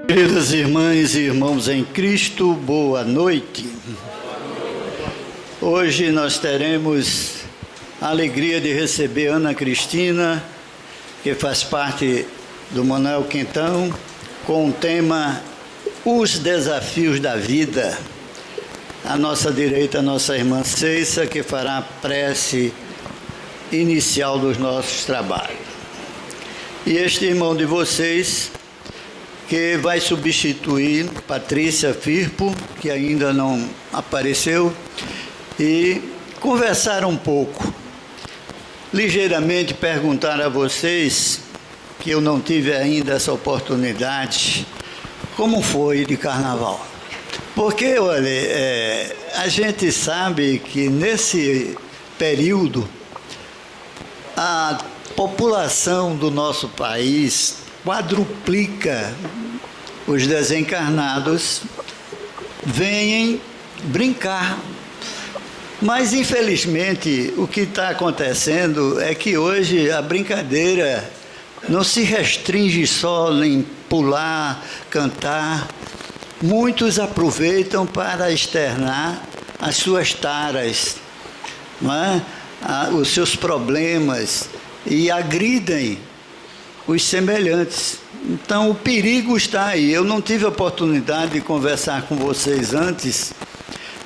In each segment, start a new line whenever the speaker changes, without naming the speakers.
Queridas irmãs e irmãos em Cristo, boa noite. Hoje nós teremos a alegria de receber Ana Cristina, que faz parte do Manuel Quintão, com o tema Os Desafios da Vida. À nossa direita, a nossa irmã Ceissa, que fará a prece inicial dos nossos trabalhos. E este irmão de vocês, que vai substituir Patrícia Firpo, que ainda não apareceu, e conversar um pouco, ligeiramente perguntar a vocês, que eu não tive ainda essa oportunidade, como foi de carnaval. Porque, olha, a gente sabe que nesse período a população do nosso país quadruplica. Os desencarnados vêm brincar. Mas, infelizmente, o que está acontecendo é que hoje a brincadeira não se restringe só em pular, cantar. Muitos aproveitam para externar as suas taras, não é? Os seus problemas, e agridem os semelhantes. Então o perigo está aí. Eu não tive a oportunidade de conversar com vocês antes,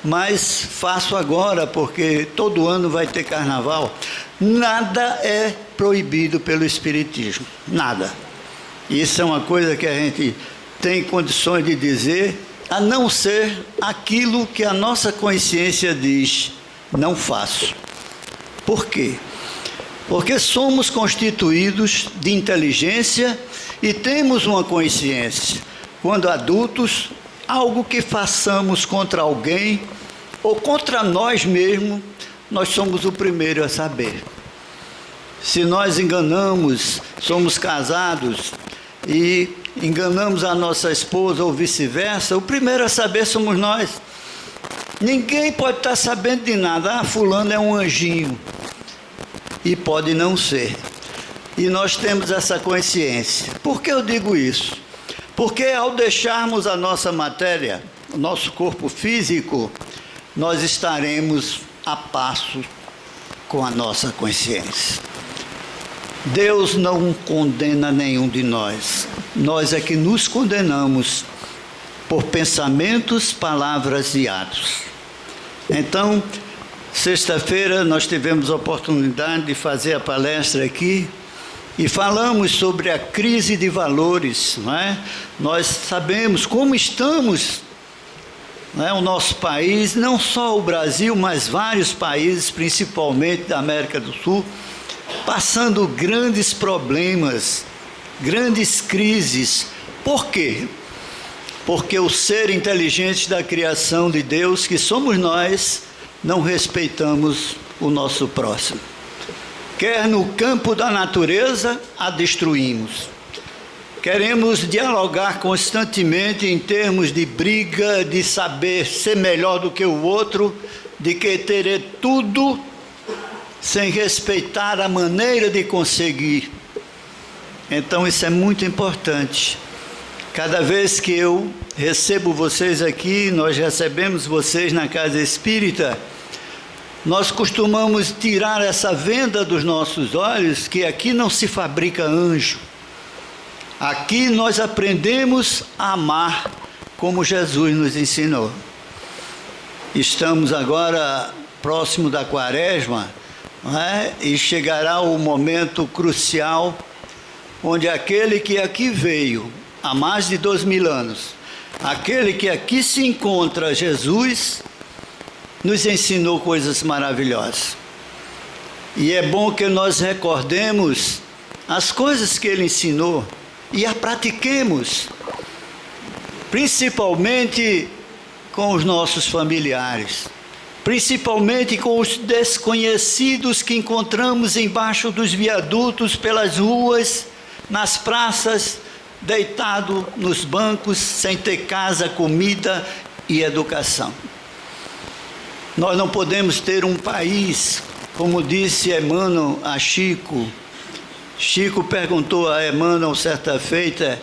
mas faço agora, porque todo ano vai ter carnaval. Nada é proibido pelo Espiritismo, nada. Isso é uma coisa que a gente tem condições de dizer, a não ser aquilo que a nossa consciência diz: não faço. Por quê? Porque somos constituídos de inteligência e temos uma consciência. Quando adultos, algo que façamos contra alguém ou contra nós mesmos, nós somos o primeiro a saber. Se nós enganamos, somos casados e enganamos a nossa esposa ou vice-versa, o primeiro a saber somos nós. Ninguém pode estar sabendo de nada. Ah, fulano é um anjinho. E pode não ser. E nós temos essa consciência. Por que eu digo isso? Porque ao deixarmos a nossa matéria, o nosso corpo físico, nós estaremos a passo com a nossa consciência. Deus não condena nenhum de nós. Nós é que nos condenamos por pensamentos, palavras e atos. Então, sexta-feira nós tivemos a oportunidade de fazer a palestra aqui e falamos sobre a crise de valores, não é? Nós sabemos como estamos, não é? O nosso país, não só o Brasil, mas vários países, principalmente da América do Sul, passando grandes problemas, grandes crises. Por quê? Porque o ser inteligente da criação de Deus, que somos nós, não respeitamos o nosso próximo. Quer no campo da natureza, a destruímos. Queremos dialogar constantemente em termos de briga, de saber ser melhor do que o outro, de que ter tudo, sem respeitar a maneira de conseguir. Então isso é muito importante. Cada vez que eu recebo vocês aqui, nós recebemos vocês na Casa Espírita, nós costumamos tirar essa venda dos nossos olhos, que aqui não se fabrica anjo. Aqui nós aprendemos a amar como Jesus nos ensinou. Estamos agora próximo da Quaresma, não é? E chegará o momento crucial, onde aquele que aqui veio há mais de 2000 anos, aquele que aqui se encontra, Jesus, nos ensinou coisas maravilhosas. E é bom que nós recordemos as coisas que ele ensinou e a pratiquemos, principalmente com os nossos familiares, principalmente com os desconhecidos que encontramos embaixo dos viadutos, pelas ruas, nas praças, deitado nos bancos, sem ter casa, comida e educação. Nós não podemos ter um país, como disse Emmanuel a Chico. Chico perguntou a Emmanuel certa feita: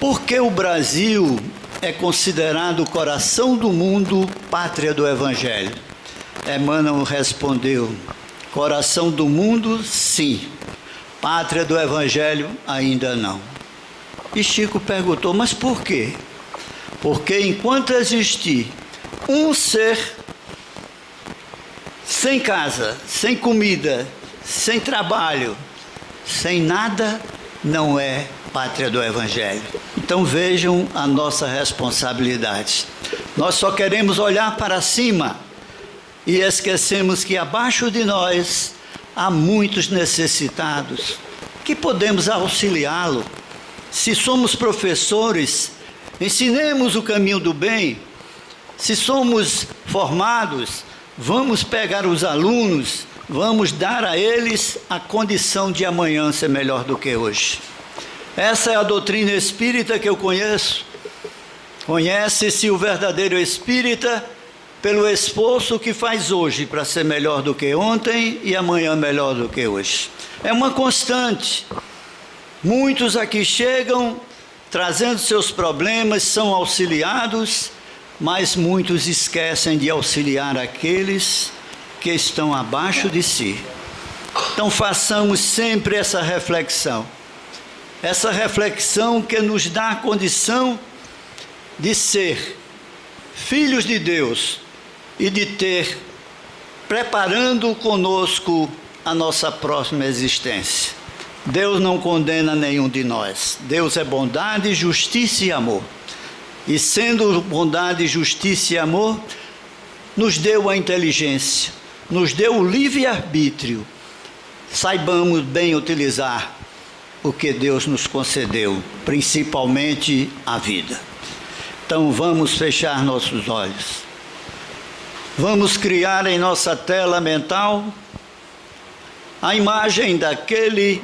Por que o Brasil é considerado o coração do mundo, pátria do Evangelho? Emmanuel respondeu: coração do mundo, sim. Pátria do Evangelho, ainda não. E Chico perguntou: mas por quê? Porque enquanto existir um ser sem casa, sem comida, sem trabalho, sem nada, não é pátria do Evangelho. Então vejam a nossa responsabilidade. Nós só queremos olhar para cima e esquecemos que abaixo de nós há muitos necessitados que podemos auxiliá-lo. Se somos professores, ensinemos o caminho do bem. Se somos formados, vamos pegar os alunos, vamos dar a eles a condição de amanhã ser melhor do que hoje. Essa é a doutrina espírita que eu conheço. Conhece-se o verdadeiro espírita pelo esforço que faz hoje para ser melhor do que ontem e amanhã melhor do que hoje. É uma constante. Muitos aqui chegam trazendo seus problemas, são auxiliados, mas muitos esquecem de auxiliar aqueles que estão abaixo de si. Então façamos sempre essa reflexão que nos dá a condição de ser filhos de Deus e de ter, preparando conosco a nossa próxima existência. Deus não condena nenhum de nós. Deus é bondade, justiça e amor. E sendo bondade, justiça e amor, nos deu a inteligência, nos deu o livre-arbítrio. Saibamos bem utilizar o que Deus nos concedeu, principalmente a vida. Então vamos fechar nossos olhos. Vamos criar em nossa tela mental a imagem daquele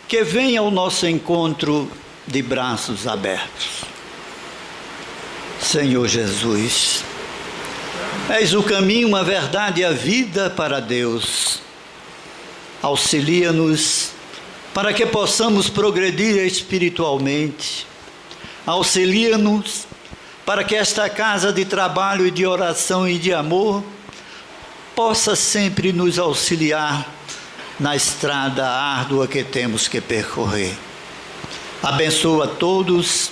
que vem ao nosso encontro de braços abertos. Senhor Jesus, és o caminho, a verdade e a vida para Deus. Auxilia-nos para que possamos progredir espiritualmente. Auxilia-nos para que esta casa de trabalho e de oração e de amor possa sempre nos auxiliar na estrada árdua que temos que percorrer. Abençoa a todos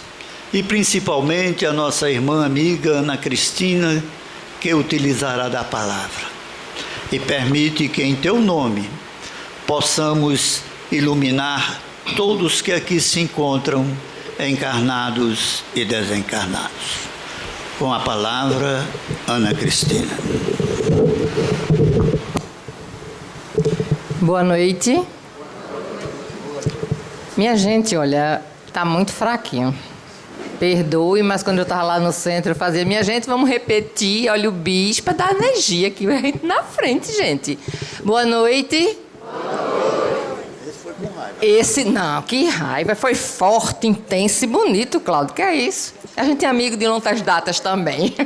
e principalmente a nossa irmã amiga Ana Cristina, que utilizará da palavra. E permite que em teu nome possamos iluminar todos que aqui se encontram, encarnados e desencarnados. Com a palavra, Ana Cristina.
Boa noite. Minha gente, olha, tá muito fraquinho. Perdoe, mas quando eu estava lá no centro, eu fazia: minha gente, vamos repetir, olha o bis, para dar energia aqui na frente, gente. Boa noite. Esse, não, que raiva, foi forte, intenso e bonito, Cláudio, que é isso? A gente é amigo de longas datas também.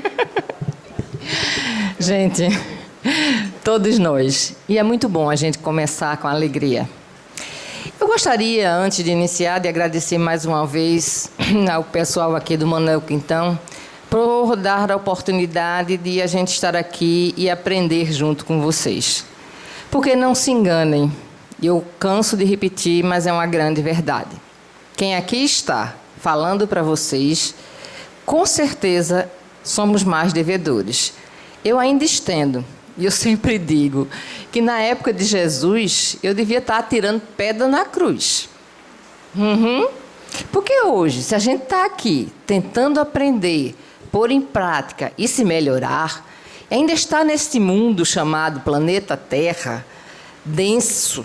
Gente, todos nós. E é muito bom a gente começar com alegria. Eu gostaria, antes de iniciar, de agradecer mais uma vez ao pessoal aqui do Manuel Quintão por dar a oportunidade de a gente estar aqui e aprender junto com vocês. Porque não se enganem, eu canso de repetir, mas é uma grande verdade. Quem aqui está falando para vocês, com certeza somos mais devedores. Eu ainda estendo, e eu sempre digo que na época de Jesus eu devia estar atirando pedra na cruz. Porque hoje, se a gente está aqui tentando aprender, pôr em prática e se melhorar, ainda está neste mundo chamado planeta Terra, denso,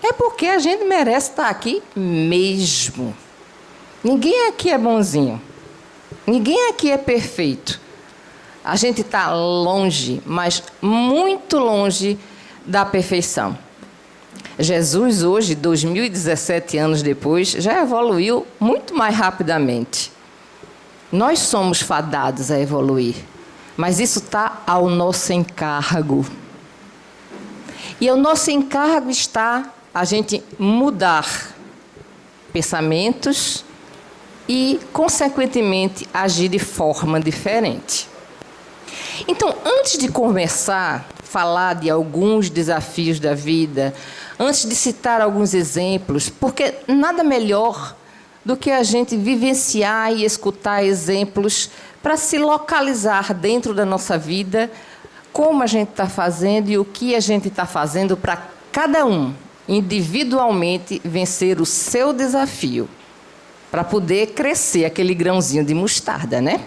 é porque a gente merece estar aqui mesmo. Ninguém aqui é bonzinho. Ninguém aqui é perfeito. A gente está longe, mas muito longe da perfeição. Jesus hoje, 2017 anos depois, já evoluiu muito mais rapidamente. Nós somos fadados a evoluir, mas isso está ao nosso encargo. E o nosso encargo está a gente mudar pensamentos, e, consequentemente, agir de forma diferente. Então, antes de começar a falar de alguns desafios da vida, antes de citar alguns exemplos, porque nada melhor do que a gente vivenciar e escutar exemplos para se localizar dentro da nossa vida, como a gente está fazendo e o que a gente está fazendo para cada um, individualmente, vencer o seu desafio, para poder crescer aquele grãozinho de mostarda, né?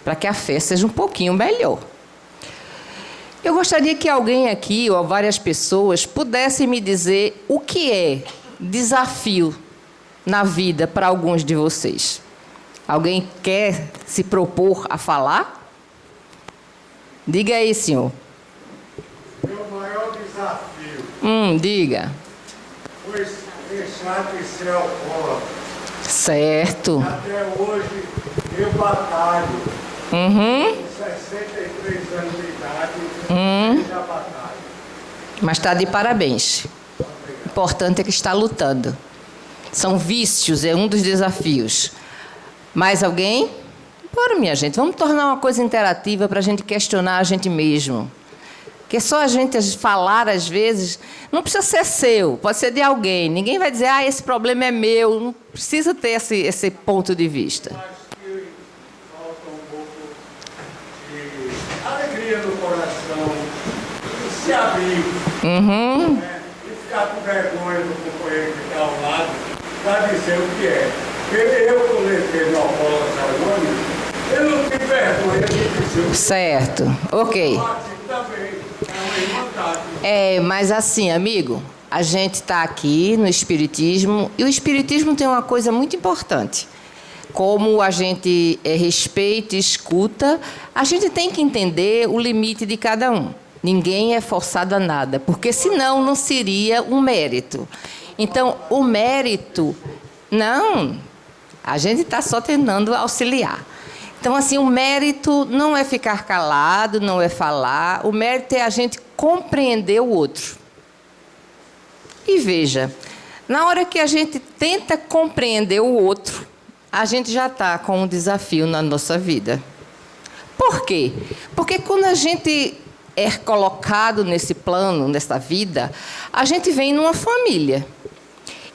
Para que a fé seja um pouquinho melhor. Eu gostaria que alguém aqui, ou várias pessoas, pudessem me dizer o que é desafio na vida para alguns de vocês. Alguém quer se propor a falar? Diga aí, senhor.
Meu maior desafio
Diga.
foi deixar de ser alcoólatra.
Certo.
Até hoje eu batalho. Com 63 anos de idade, eu já batalho.
Mas está de parabéns. O importante é que está lutando. São vícios, é um dos desafios. Mais alguém? Bora, minha gente, vamos tornar uma coisa interativa para a gente questionar a gente mesmo. Porque só a gente falar, às vezes, não precisa ser seu, pode ser de alguém. Ninguém vai dizer, esse problema é meu. Não precisa ter esse ponto de vista.
Acho que falta um pouco de alegria no coração, de se abrir, né? E ficar com vergonha do companheiro que está ao lado, para dizer o que é. Porque eu, que levei no Alcoólatras Anônimos, eu não tenho vergonha de dizer o que é.
Certo, ok.
Também é uma irmandade.
Mas assim, amigo, a gente está aqui no Espiritismo, e o Espiritismo tem uma coisa muito importante. Como a gente respeita e escuta, a gente tem que entender o limite de cada um. Ninguém é forçado a nada, porque senão não seria um mérito. Então, o mérito, não, a gente está só tentando auxiliar. Então, assim, o mérito não é ficar calado, não é falar. O mérito é a gente compreender o outro. E veja, na hora que a gente tenta compreender o outro, a gente já está com um desafio na nossa vida. Por quê? Porque quando a gente é colocado nesse plano, nessa vida, a gente vem numa família.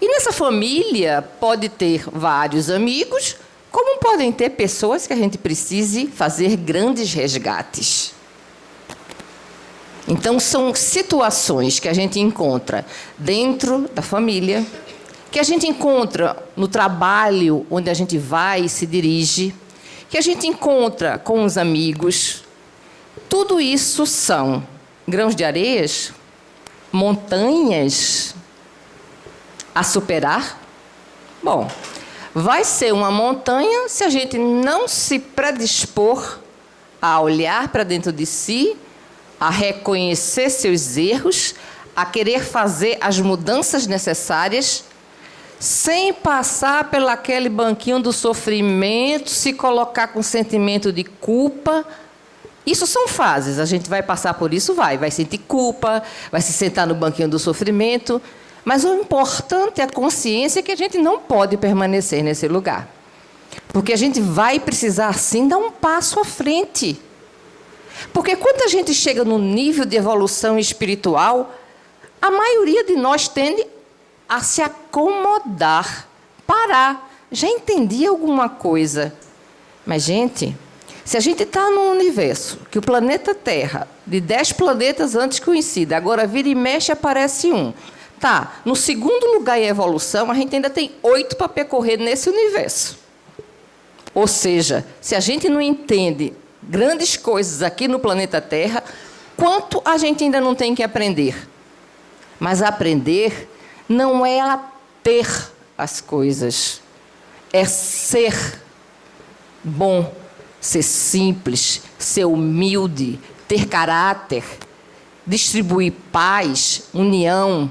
E nessa família pode ter vários amigos, como podem ter pessoas que a gente precise fazer grandes resgates. Então, são situações que a gente encontra dentro da família, que a gente encontra no trabalho onde a gente vai e se dirige, que a gente encontra com os amigos. Tudo isso são grãos de areias, montanhas a superar. Bom, vai ser uma montanha se a gente não se predispor a olhar para dentro de si, a reconhecer seus erros, a querer fazer as mudanças necessárias, sem passar pelo aquele banquinho do sofrimento, se colocar com sentimento de culpa. Isso são fases, a gente vai passar por isso, vai sentir culpa, vai se sentar no banquinho do sofrimento, mas o importante é a consciência que a gente não pode permanecer nesse lugar. Porque a gente vai precisar, sim, dar um passo à frente. Porque quando a gente chega no nível de evolução espiritual, a maioria de nós tende a se acomodar, parar. Já entendi alguma coisa. Mas, gente, se a gente está num universo que o planeta Terra, de 10 planetas antes conhecido, agora vira e mexe aparece um. Tá, no segundo lugar em evolução, a gente ainda tem 8 para percorrer nesse universo. Ou seja, se a gente não entende grandes coisas aqui no planeta Terra, quanto a gente ainda não tem que aprender? Mas aprender não é a ter as coisas, é ser bom, ser simples, ser humilde, ter caráter, distribuir paz, união.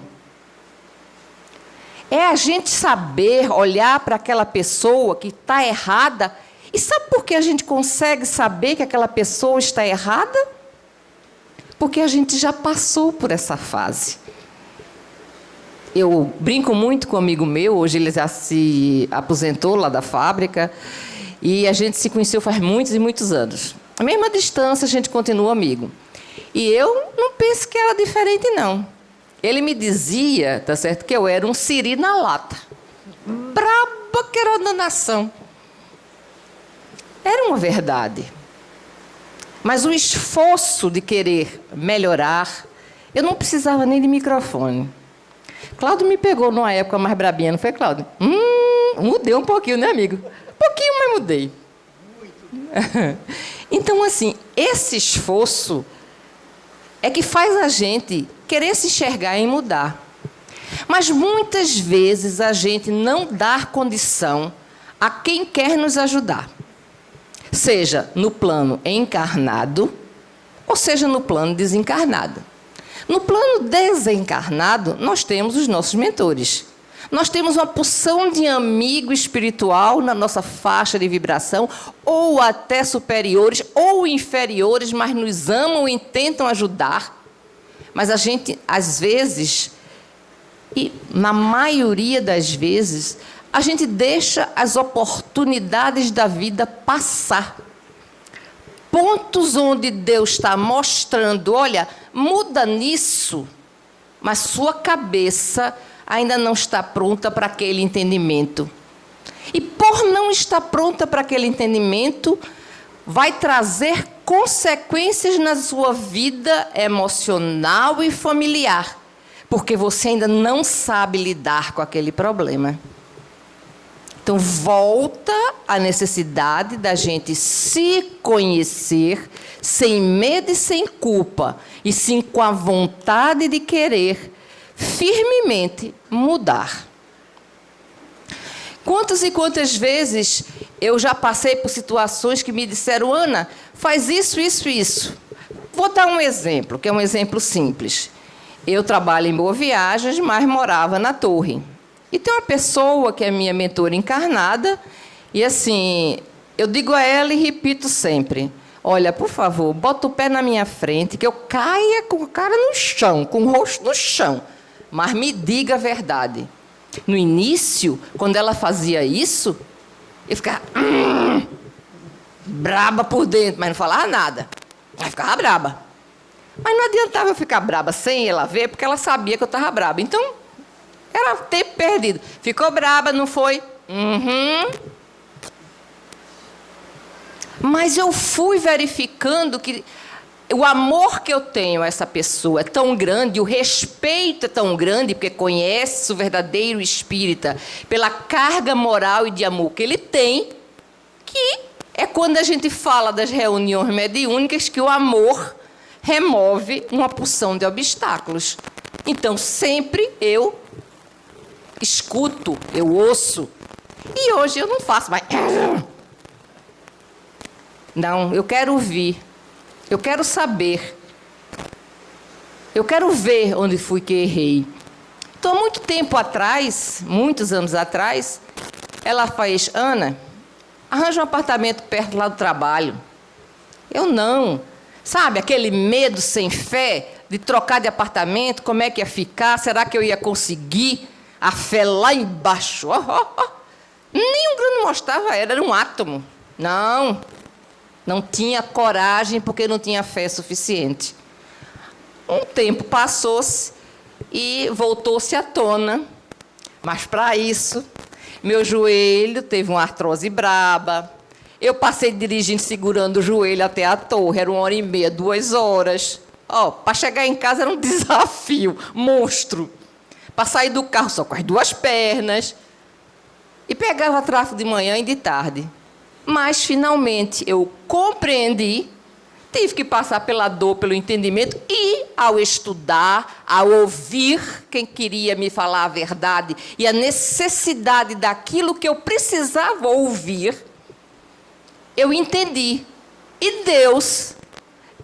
É a gente saber olhar para aquela pessoa que está errada. E sabe por que a gente consegue saber que aquela pessoa está errada? Porque a gente já passou por essa fase. Eu brinco muito com um amigo meu, hoje ele já se aposentou lá da fábrica, e a gente se conheceu faz muitos e muitos anos. A mesma distância, a gente continua amigo. E eu não penso que era diferente, não. Ele me dizia, tá certo, que eu era um siri na lata. Braba que era a danação. Era uma verdade. Mas o esforço de querer melhorar, eu não precisava nem de microfone. Cláudio me pegou numa época mais brabinha, não foi, Cláudio? Mudei um pouquinho, né, amigo? Um pouquinho, mas mudei. Então, assim, esse esforço é que faz a gente querer se enxergar e mudar. Mas muitas vezes a gente não dá condição a quem quer nos ajudar. Seja no plano encarnado, ou seja no plano desencarnado. No plano desencarnado, nós temos os nossos mentores. Nós temos uma porção de amigo espiritual na nossa faixa de vibração, ou até superiores, ou inferiores, mas nos amam e tentam ajudar. Mas a gente, às vezes, e na maioria das vezes, a gente deixa as oportunidades da vida passar. Pontos onde Deus está mostrando, olha, muda nisso, mas sua cabeça ainda não está pronta para aquele entendimento. E por não estar pronta para aquele entendimento, vai trazer consequências na sua vida emocional e familiar, porque você ainda não sabe lidar com aquele problema. Então, volta a necessidade da gente se conhecer sem medo e sem culpa, e sim com a vontade de querer firmemente mudar. Quantas e quantas vezes eu já passei por situações que me disseram: Ana, faz isso, isso, isso. Vou dar um exemplo, que é um exemplo simples. Eu trabalho em Boa Viagem, mas morava na Torre. E tem uma pessoa que é minha mentora encarnada, e assim, eu digo a ela e repito sempre: olha, por favor, bota o pé na minha frente, que eu caia com a cara no chão, com o rosto no chão, mas me diga a verdade. No início, quando ela fazia isso, eu ficava braba por dentro, mas não falava nada. Ela ficava braba. Mas não adiantava eu ficar braba sem ela ver, porque ela sabia que eu estava braba. Então, era tempo perdido. Ficou braba, não foi? Mas eu fui verificando que o amor que eu tenho a essa pessoa é tão grande, o respeito é tão grande, porque conhece o verdadeiro espírita, pela carga moral e de amor que ele tem, que é quando a gente fala das reuniões mediúnicas que o amor remove uma porção de obstáculos. Então, sempre eu escuto, eu ouço. E hoje eu não faço mais. Não, eu quero ouvir. Eu quero saber. Eu quero ver onde fui que errei. Então, muito tempo atrás, muitos anos atrás, ela fez: Ana, arranja um apartamento perto lá do trabalho. Eu não. Sabe, aquele medo sem fé de trocar de apartamento, como é que ia ficar? Será que eu ia conseguir? A fé lá embaixo. Nem um grão mostrava, era um átomo. Não tinha coragem porque não tinha fé suficiente. Um tempo passou-se e voltou-se à tona. Mas para isso, meu joelho teve uma artrose braba. Eu passei dirigindo, segurando o joelho até a torre. Era 1h30, 2 horas. Para chegar em casa era um desafio, monstro. Para sair do carro só com as 2 pernas. E pegava tráfego de manhã e de tarde. Mas, finalmente, eu compreendi, tive que passar pela dor, pelo entendimento, e, ao estudar, ao ouvir quem queria me falar a verdade e a necessidade daquilo que eu precisava ouvir, eu entendi. E Deus,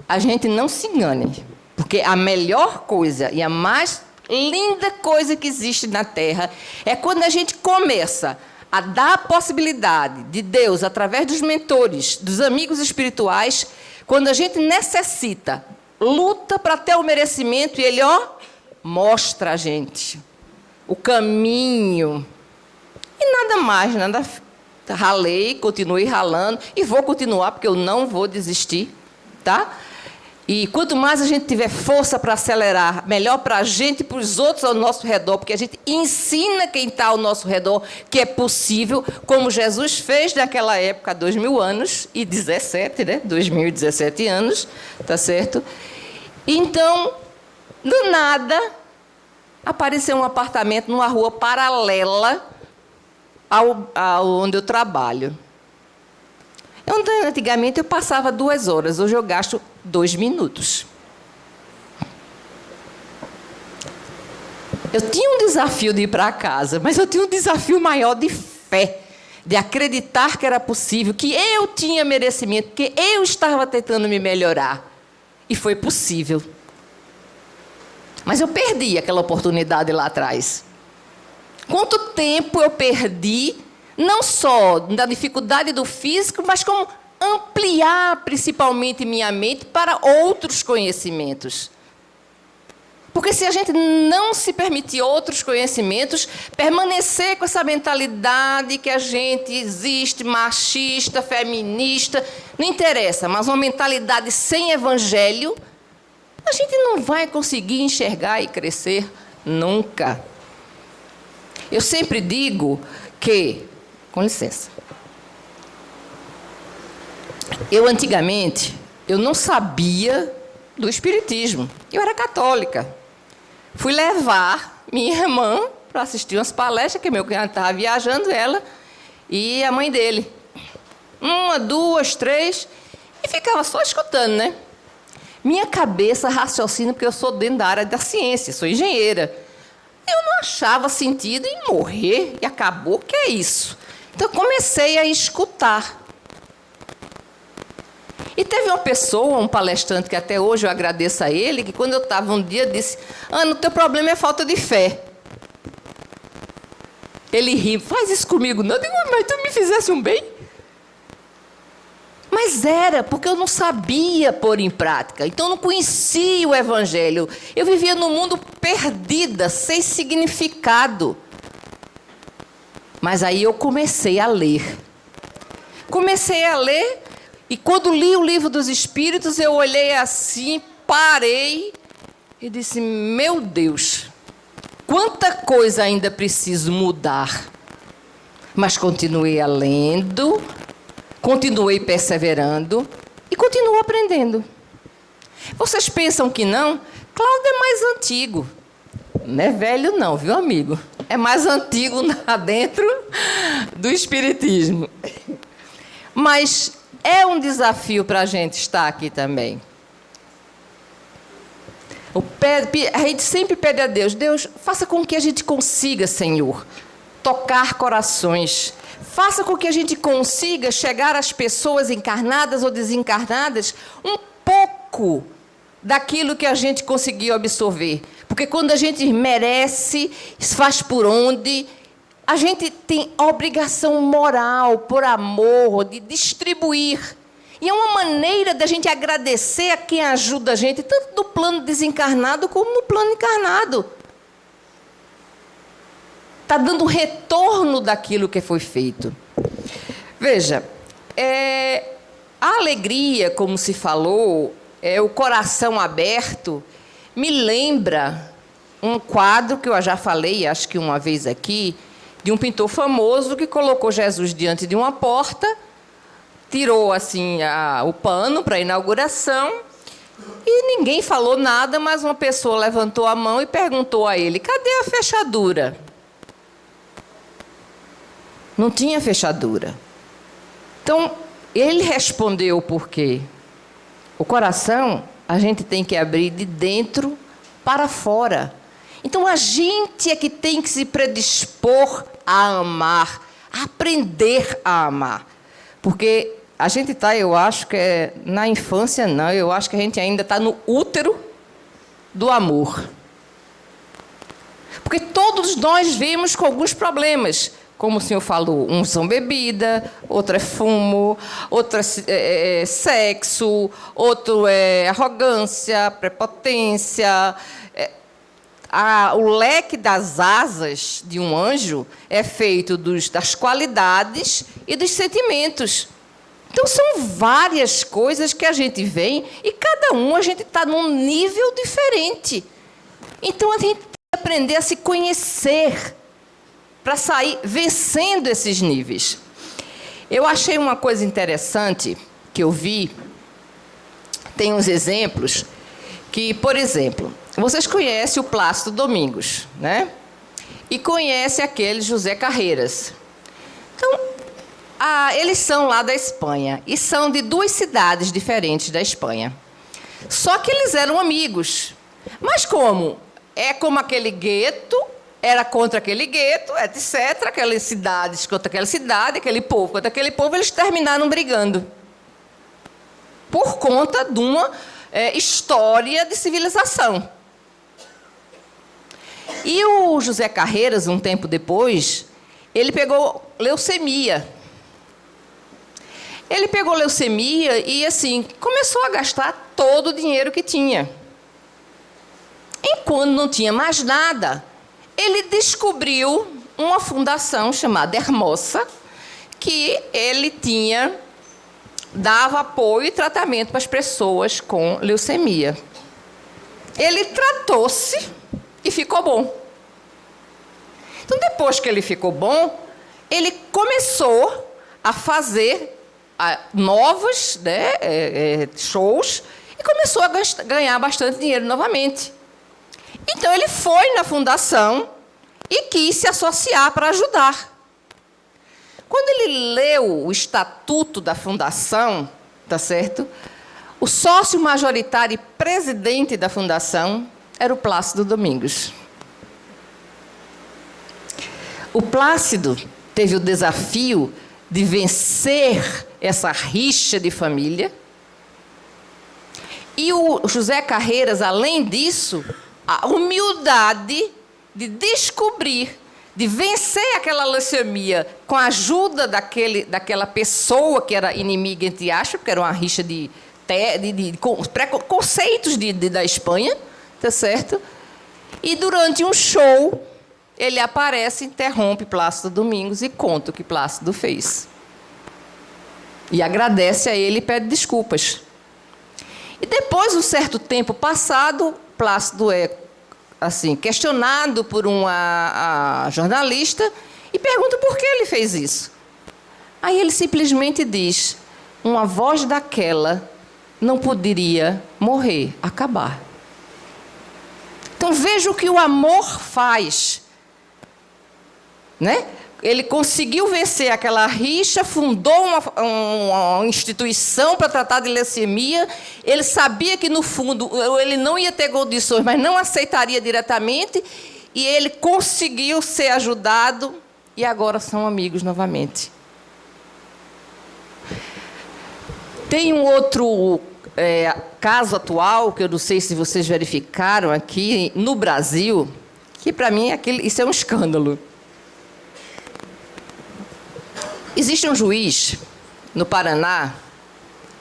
a gente não se engane, porque a melhor coisa e a mais linda coisa que existe na Terra é quando a gente começa a dar a possibilidade de Deus, através dos mentores, dos amigos espirituais, quando a gente necessita, luta para ter o merecimento, e Ele, mostra a gente o caminho. E nada mais, nada. Ralei, continuei ralando e vou continuar, porque eu não vou desistir, tá? E quanto mais a gente tiver força para acelerar, melhor para a gente e para os outros ao nosso redor, porque a gente ensina quem está ao nosso redor que é possível, como Jesus fez naquela época, há 2000 anos, e 17, né? 2017 anos, tá certo? Então, do nada, apareceu um apartamento numa rua paralela ao onde eu trabalho. Antigamente eu passava 2 horas, hoje eu gasto 2 minutos. Eu tinha um desafio de ir para casa, mas eu tinha um desafio maior de fé, de acreditar que era possível, que eu tinha merecimento, que eu estava tentando me melhorar. E foi possível. Mas eu perdi aquela oportunidade lá atrás. Quanto tempo eu perdi, não só na dificuldade do físico, mas como ampliar principalmente minha mente para outros conhecimentos. Porque se a gente não se permitir outros conhecimentos, permanecer com essa mentalidade que a gente existe, machista, feminista, não interessa, mas uma mentalidade sem evangelho, a gente não vai conseguir enxergar e crescer nunca. Eu sempre digo que, com licença, antigamente, eu não sabia do espiritismo. Eu era católica. Fui levar minha irmã para assistir umas palestras, que meu cunhado estava viajando, ela e a mãe dele. 1, 2, 3, e ficava só escutando, né? Minha cabeça raciocina, porque eu sou dentro da área da ciência, sou engenheira. Eu não achava sentido em morrer, e acabou, que é isso. Então, eu comecei a escutar. E teve uma pessoa, um palestrante, que até hoje eu agradeço a ele, que quando eu estava um dia, disse: Ana, o teu problema é falta de fé. Ele ri: faz isso comigo não. Eu digo: mas tu me fizesse um bem? Mas era, porque eu não sabia pôr em prática. Então, eu não conhecia o Evangelho. Eu vivia num mundo perdida, sem significado. Mas aí eu comecei a ler. E quando li o Livro dos Espíritos, eu olhei assim, parei e disse: meu Deus, quanta coisa ainda preciso mudar. Mas continuei lendo, continuei perseverando e continuo aprendendo. Vocês pensam que não? Cláudio é mais antigo. Não é velho não, viu, amigo? É mais antigo lá dentro do espiritismo. Mas é um desafio para a gente estar aqui também. A gente sempre pede a Deus: Deus, faça com que a gente consiga, Senhor, tocar corações. Faça com que a gente consiga chegar às pessoas encarnadas ou desencarnadas um pouco daquilo que a gente conseguiu absorver. Porque quando a gente merece, faz por onde, a gente tem obrigação moral, por amor, de distribuir. E é uma maneira da gente agradecer a quem ajuda a gente, tanto no plano desencarnado como no plano encarnado. Está dando retorno daquilo que foi feito. Veja, a alegria, como se falou, o coração aberto, me lembra um quadro que eu já falei, acho que uma vez aqui, de um pintor famoso que colocou Jesus diante de uma porta, tirou assim o pano para a inauguração e ninguém falou nada, mas uma pessoa levantou a mão e perguntou a ele: cadê a fechadura? Não tinha fechadura. Então, ele respondeu por quê? O coração a gente tem que abrir de dentro para fora. Então, a gente é que tem que se predispor a amar, a aprender a amar. Porque a gente está, eu acho que na infância não, eu acho que a gente ainda está no útero do amor. Porque todos nós vivemos com alguns problemas. Como o senhor falou, uns são bebida, outro é fumo, outro é sexo, outro é arrogância, prepotência. o leque das asas de um anjo é feito das qualidades e dos sentimentos. Então, são várias coisas que a gente vê e cada um a gente está num nível diferente. Então, a gente tem que aprender a se conhecer para sair vencendo esses níveis. Eu achei uma coisa interessante que eu vi, tem uns exemplos, que, por exemplo, vocês conhecem o Plácido Domingos, né? E conhecem aquele José Carreiras. Então, eles são lá da Espanha e são de 2 cidades diferentes da Espanha. Só que eles eram amigos. Mas como? É como aquele gueto, era contra aquele gueto, etc. Aquelas cidades contra aquela cidade, aquele povo contra aquele povo, eles terminaram brigando. Por conta de uma história de civilização. E o José Carreiras, um tempo depois, ele pegou leucemia. Ele pegou leucemia e, assim, começou a gastar todo o dinheiro que tinha. E quando não tinha mais nada, ele descobriu uma fundação chamada Hermosa, que ele dava apoio e tratamento para as pessoas com leucemia. Ele tratou-se e ficou bom. Então, depois que ele ficou bom, ele começou a fazer novos shows e começou a ganhar bastante dinheiro novamente. Então, ele foi na fundação e quis se associar para ajudar. Quando ele leu o estatuto da fundação, tá certo? O sócio majoritário e presidente da fundação era o Plácido Domingos. O Plácido teve o desafio de vencer essa rixa de família. E o José Carreiras, além disso, a humildade de descobrir, de vencer aquela leucemia com a ajuda daquela pessoa que era inimiga, entre aspas, porque era uma rixa de preconceitos da Espanha, tá certo? E durante um show, ele aparece, interrompe Plácido Domingos e conta o que Plácido fez. E agradece a ele e pede desculpas. E depois de um certo tempo passado, Plácido é assim, questionado por uma jornalista e pergunta por que ele fez isso. Aí ele simplesmente diz: uma voz daquela não poderia morrer, acabar. Então veja o que o amor faz, né? Ele conseguiu vencer aquela rixa, fundou uma instituição para tratar de leucemia. Ele sabia que, no fundo, ele não ia ter condições, mas não aceitaria diretamente. E ele conseguiu ser ajudado e agora são amigos novamente. Tem um outro caso atual, que eu não sei se vocês verificaram aqui no Brasil, que, para mim, isso é um escândalo. Existe um juiz no Paraná,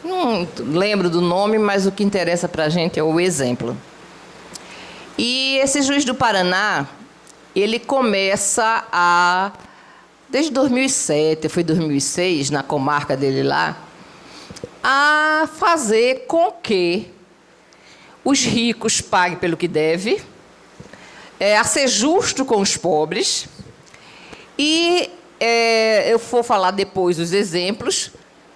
não lembro do nome, mas o que interessa para a gente é o exemplo. E esse juiz do Paraná, ele começa desde 2007, foi 2006, na comarca dele lá, a fazer com que os ricos paguem pelo que deve, a ser justo com os pobres e... eu vou falar depois dos exemplos,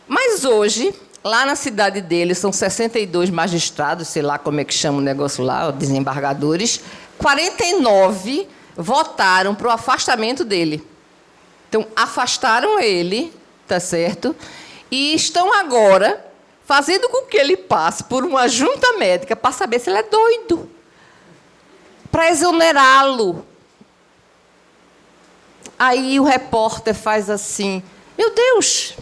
mas hoje, lá na cidade dele, são 62 magistrados, sei lá como é que chama o negócio lá, desembargadores, 49 votaram para o afastamento dele. Então, afastaram ele, tá certo? E estão agora fazendo com que ele passe por uma junta médica para saber se ele é doido, para exonerá-lo. Aí o repórter faz assim: meu Deus,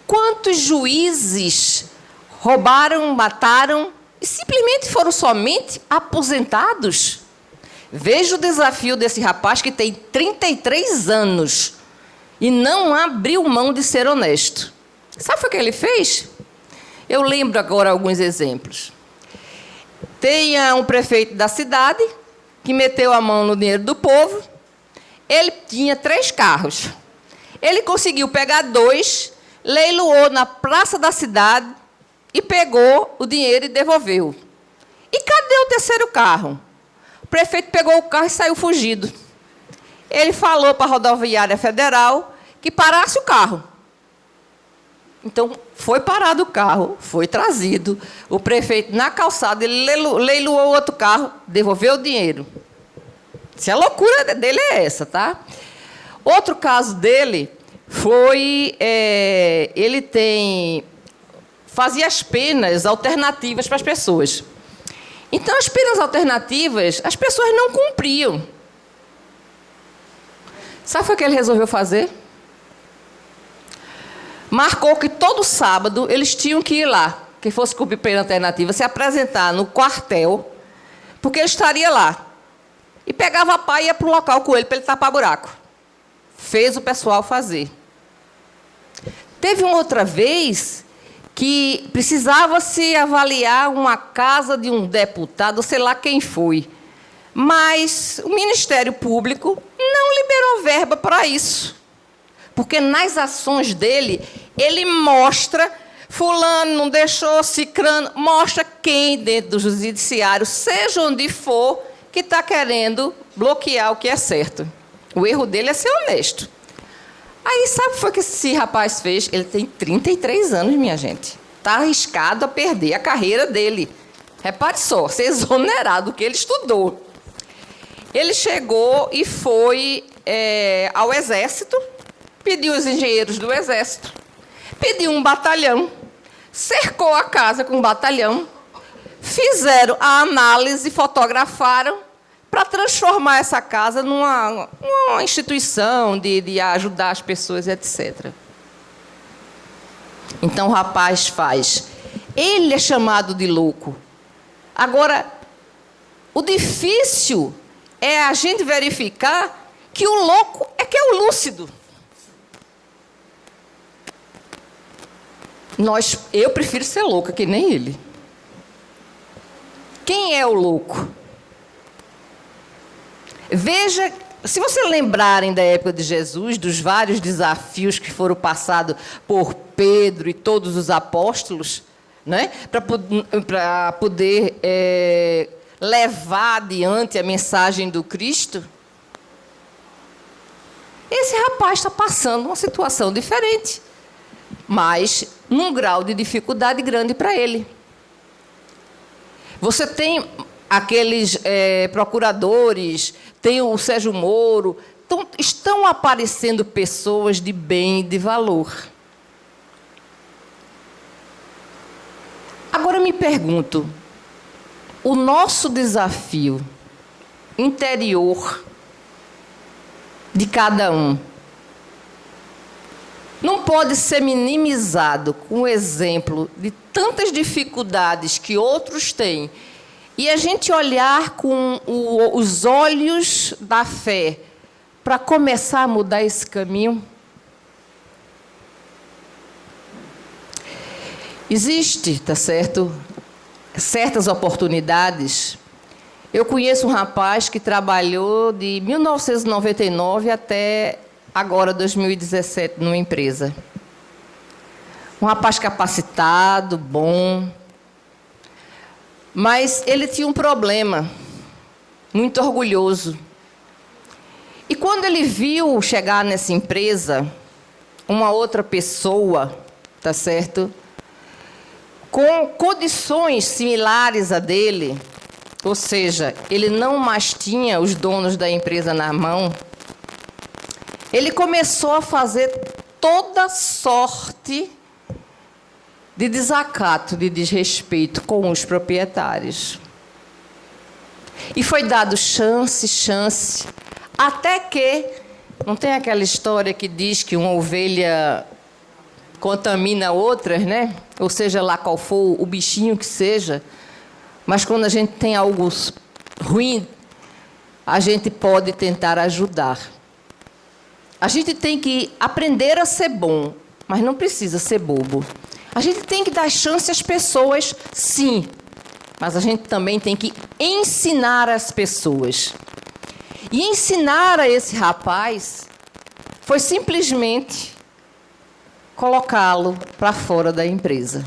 quantos juízes roubaram, mataram e simplesmente foram somente aposentados? Veja o desafio desse rapaz que tem 33 anos e não abriu mão de ser honesto. Sabe o que ele fez? Eu lembro agora alguns exemplos. Tem um prefeito da cidade que meteu a mão no dinheiro do povo. Ele tinha 3 carros. Ele conseguiu pegar 2, leiloou na praça da cidade e pegou o dinheiro e devolveu. E cadê o 3º carro? O prefeito pegou o carro e saiu fugido. Ele falou para a rodoviária federal que parasse o carro. Então, foi parado o carro, foi trazido. O prefeito, na calçada, ele leiloou outro carro, devolveu o dinheiro. Se a loucura dele é essa, tá? Outro caso dele foi... ele fazia as penas alternativas para as pessoas. Então, as penas alternativas, as pessoas não cumpriam. Sabe o que ele resolveu fazer? Marcou que todo sábado eles tinham que ir lá, quem fosse cumprir pena alternativa, se apresentar no quartel, porque ele estaria lá. E pegava a pá e ia para o local com ele, para ele tapar buraco. Fez o pessoal fazer. Teve uma outra vez que precisava se avaliar uma casa de um deputado, sei lá quem foi. Mas o Ministério Público não liberou verba para isso. Porque nas ações dele, ele mostra, fulano não deixou, cicrano, mostra quem dentro do judiciário, seja onde for, que está querendo bloquear o que é certo. O erro dele é ser honesto. Aí, sabe o que foi que esse rapaz fez? Ele tem 33 anos, minha gente. Está arriscado a perder a carreira dele. Repare só, ser exonerado do que ele estudou. Ele chegou e foi ao Exército, pediu os engenheiros do Exército, pediu um batalhão, cercou a casa com um batalhão, fizeram a análise, fotografaram, para transformar essa casa numa instituição de ajudar as pessoas, etc. Então, o rapaz faz. Ele é chamado de louco. Agora, o difícil é a gente verificar que o louco é que é o lúcido. Eu prefiro ser louca, que nem ele. Quem é o louco? Veja, se vocês lembrarem da época de Jesus, dos vários desafios que foram passados por Pedro e todos os apóstolos, né, para poder levar adiante a mensagem do Cristo, esse rapaz está passando uma situação diferente, mas num grau de dificuldade grande para ele. Você tem aqueles procuradores, tem o Sérgio Moro, então, estão aparecendo pessoas de bem e de valor. Agora me pergunto, o nosso desafio interior de cada um não pode ser minimizado com o exemplo de tantas dificuldades que outros têm e a gente olhar com os olhos da fé para começar a mudar esse caminho? Existe, tá certo, certas oportunidades. Eu conheço um rapaz que trabalhou de 1999 até agora, 2017, numa empresa. Um rapaz capacitado, bom. Mas ele tinha um problema, muito orgulhoso. E quando ele viu chegar nessa empresa uma outra pessoa, tá certo, com condições similares a dele, ou seja, ele não mais tinha os donos da empresa na mão, ele começou a fazer toda sorte de desacato, de desrespeito com os proprietários. E foi dado chance, até que... Não tem aquela história que diz que uma ovelha contamina outras, né? Ou seja, lá qual for o bichinho que seja. Mas quando a gente tem algo ruim, a gente pode tentar ajudar. A gente tem que aprender a ser bom, mas não precisa ser bobo. A gente tem que dar chance às pessoas, sim. mas a gente também tem que ensinar as pessoas. E ensinar a esse rapaz foi simplesmente colocá-lo para fora da empresa.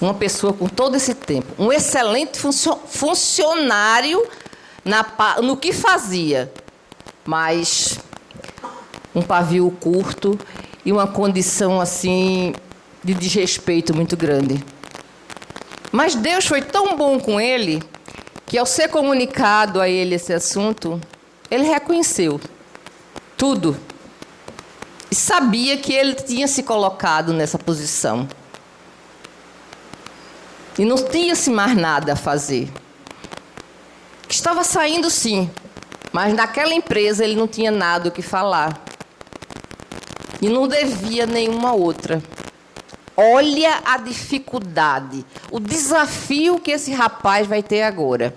Uma pessoa com todo esse tempo, um excelente funcionário no que fazia, mas um pavio curto e uma condição assim de desrespeito muito grande. Mas Deus foi tão bom com ele que, ao ser comunicado a ele esse assunto, ele reconheceu tudo e sabia que ele tinha se colocado nessa posição e não tinha-se mais nada a fazer. Estava saindo, sim, mas naquela empresa ele não tinha nada o que falar e não devia nenhuma outra. Olha a dificuldade, o desafio que esse rapaz vai ter agora.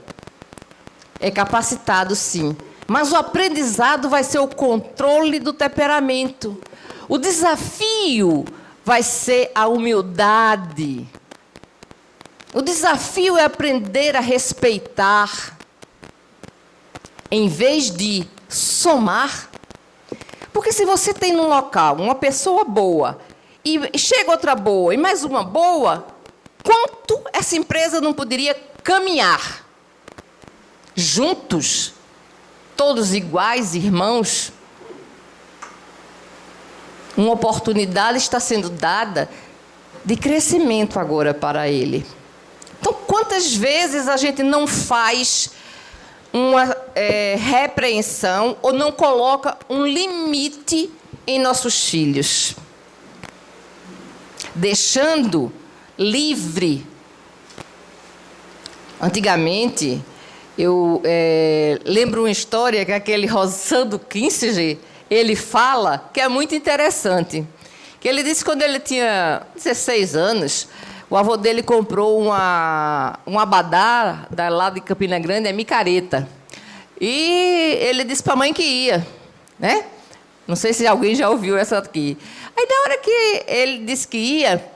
É capacitado, sim, mas o aprendizado vai ser o controle do temperamento. O desafio vai ser a humildade. O desafio é aprender a respeitar, em vez de somar. Porque se você tem num local uma pessoa boa, e chega outra boa, e mais uma boa, quanto essa empresa não poderia caminhar juntos, todos iguais, irmãos? Uma oportunidade está sendo dada de crescimento agora para ele. Então, quantas vezes a gente não faz uma repreensão ou não coloca um limite em nossos filhos, deixando livre? Antigamente, eu lembro uma história que aquele Rosando Kinsinger, ele fala, que é muito interessante. Que ele disse que quando ele tinha 16 anos, o avô dele comprou um abadá lá de Campina Grande, a micareta. E ele disse para a mãe que ia, né? Não sei se alguém já ouviu essa aqui. Aí, na hora que ele disse que ia,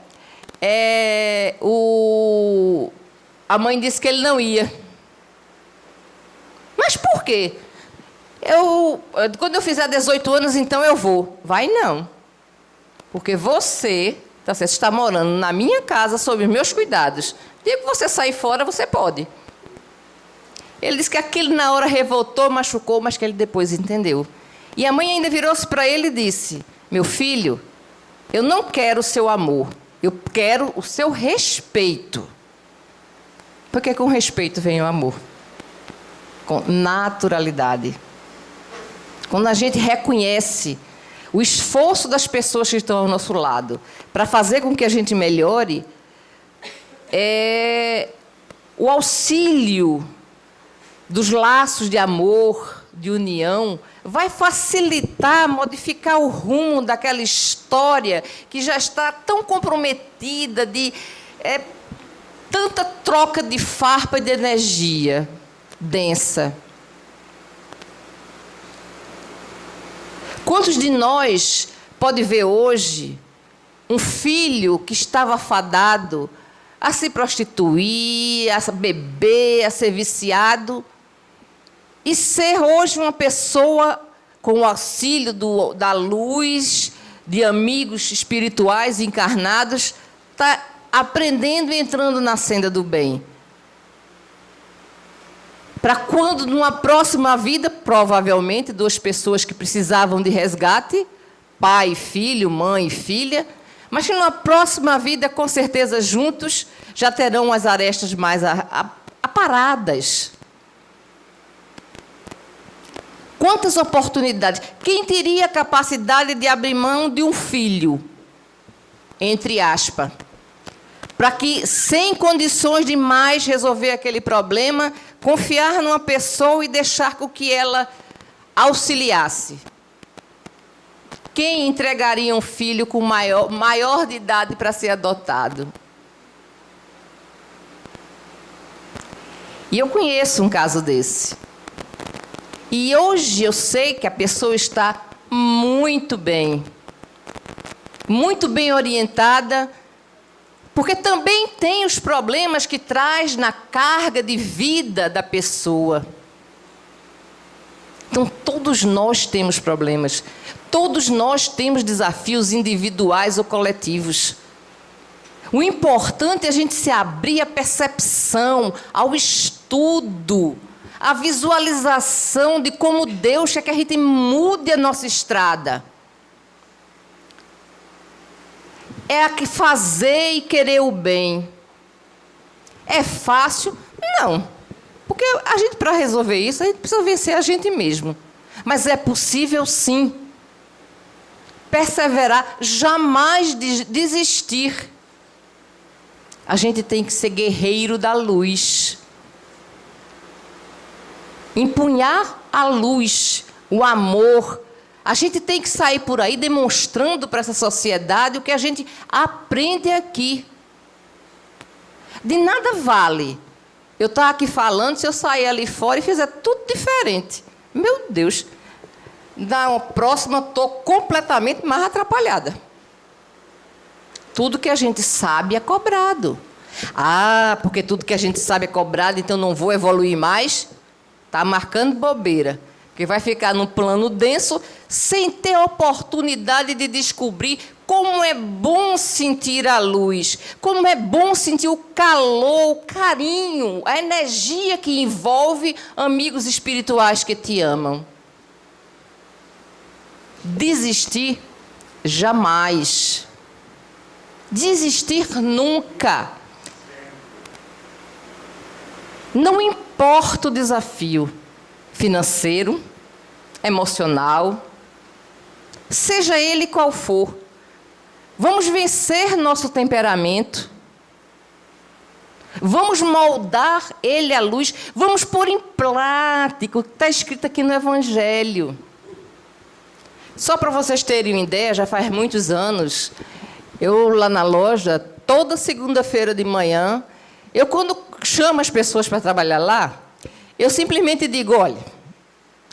a mãe disse que ele não ia. Mas por quê? Quando eu fizer 18 anos, então eu vou. Vai não. Porque você está morando na minha casa, sob os meus cuidados. Dia que você sair fora, você pode. Ele disse que aquilo na hora revoltou, machucou, mas que ele depois entendeu. E a mãe ainda virou-se para ele e disse: meu filho, eu não quero o seu amor, eu quero o seu respeito. Porque com respeito vem o amor. Com naturalidade. Quando a gente reconhece o esforço das pessoas que estão ao nosso lado para fazer com que a gente melhore, o auxílio dos laços de amor, de união, vai facilitar, modificar o rumo daquela história que já está tão comprometida de tanta troca de farpa e de energia densa. Quantos de nós pode ver hoje um filho que estava fadado a se prostituir, a beber, a ser viciado, e ser hoje uma pessoa com o auxílio da luz, de amigos espirituais encarnados, está aprendendo e entrando na senda do bem? Para quando, numa próxima vida, provavelmente, duas pessoas que precisavam de resgate, pai e filho, mãe e filha, mas que numa próxima vida, com certeza, juntos, já terão as arestas mais aparadas. Quantas oportunidades! Quem teria a capacidade de abrir mão de um filho, entre aspas, para que, sem condições de mais resolver aquele problema, confiar numa pessoa e deixar com que ela auxiliasse? Quem entregaria um filho com maior de idade para ser adotado? E eu conheço um caso desse. E hoje eu sei que a pessoa está muito bem orientada, Porque também tem os problemas que traz na carga de vida da pessoa. Então, todos nós temos problemas. Todos nós temos desafios individuais ou coletivos. O importante é a gente se abrir à percepção, ao estudo, à visualização de como Deus quer que a gente mude a nossa estrada. É a que fazer e querer o bem. É fácil? Não. Porque a gente, para resolver isso, a gente precisa vencer a gente mesmo. Mas é possível, sim. Perseverar, jamais desistir. A gente tem que ser guerreiro da luz. Empunhar a luz, o amor. A gente tem que sair por aí demonstrando para essa sociedade o que a gente aprende aqui. De nada vale eu estar aqui falando se eu sair ali fora e fizer tudo diferente. Meu Deus, na próxima estou completamente mais atrapalhada. Tudo que a gente sabe é cobrado. Ah, porque tudo que a gente sabe é cobrado, então não vou evoluir mais? Está marcando bobeira. Porque vai ficar num plano denso, sem ter oportunidade de descobrir como é bom sentir a luz, como é bom sentir o calor, o carinho, a energia que envolve amigos espirituais que te amam. Desistir, jamais. Desistir nunca. Não importa o desafio financeiro, emocional, seja ele qual for. Vamos vencer nosso temperamento. Vamos moldar ele à luz. Vamos pôr em prática o que está escrito aqui no Evangelho. Só para vocês terem uma ideia, já faz muitos anos, eu lá na loja, toda segunda-feira de manhã, eu quando chamo as pessoas para trabalhar lá, eu simplesmente digo, olha,